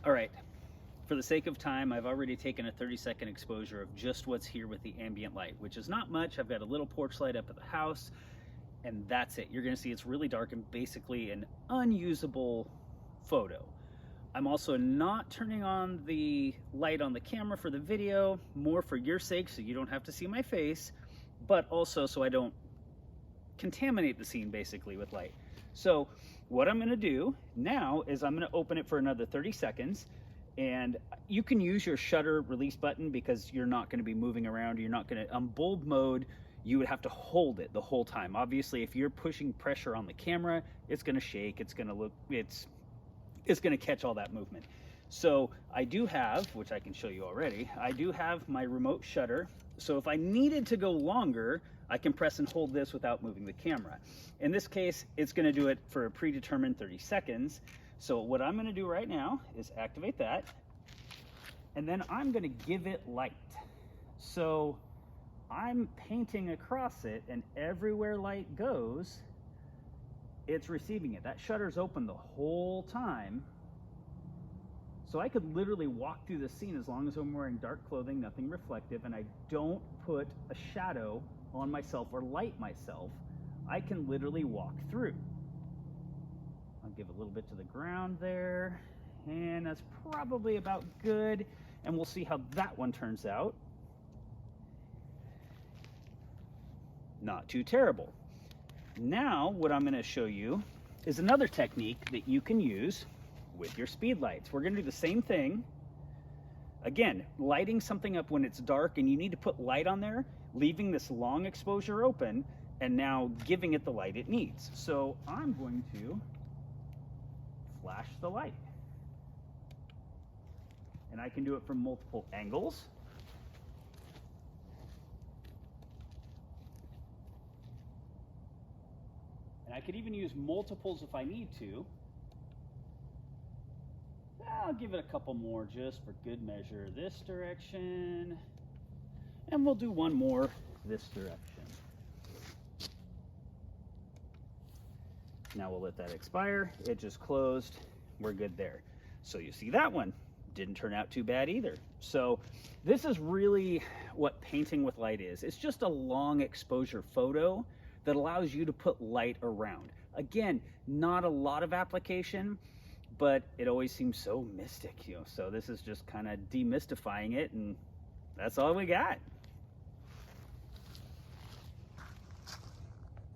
All right, for the sake of time, I've already taken a 30-second exposure of just what's here with the ambient light, which is not much. I've got a little porch light up at the house, and that's it. You're gonna see it's really dark and basically an unusable photo. I'm also not turning on the light on the camera for the video, more for your sake so you don't have to see my face, but also so I don't contaminate the scene basically with light. So what I'm gonna do now is I'm gonna open it for another 30 seconds, and you can use your shutter release button because you're not gonna be moving around. You're not gonna, on bulb mode, you would have to hold it the whole time. Obviously, if you're pushing pressure on the camera, it's gonna shake, it's gonna look, it's gonna catch all that movement. So I do have, which I can show you already, I do have my remote shutter. So if I needed to go longer, I can press and hold this without moving the camera. In this case, it's gonna do it for a predetermined 30 seconds. So what I'm gonna do right now is activate that, and then I'm gonna give it light. So I'm painting across it, and everywhere light goes, it's receiving it. That shutter's open the whole time. So I could literally walk through the scene as long as I'm wearing dark clothing, nothing reflective, and I don't put a shadow on myself or light myself. I can literally walk through. I'll give a little bit to the ground there, and that's probably about good, and we'll see how that one turns out. Not too terrible. Now what I'm going to show you is another technique that you can use with your speed lights. We're going to do the same thing. Again, lighting something up when it's dark and you need to put light on there, leaving this long exposure open, and now giving it the light it needs. So I'm going to flash the light. And I can do it from multiple angles. And I could even use multiples if I need to. I'll give it a couple more just for good measure. This direction. And we'll do one more this direction. Now we'll let that expire. It just closed. We're good there. So you see that one didn't turn out too bad either. So this is really what painting with light is. It's just a long exposure photo that allows you to put light around. Again, not a lot of application, but it always seems so mystic, you know. So this is just kind of demystifying it, and that's all we got.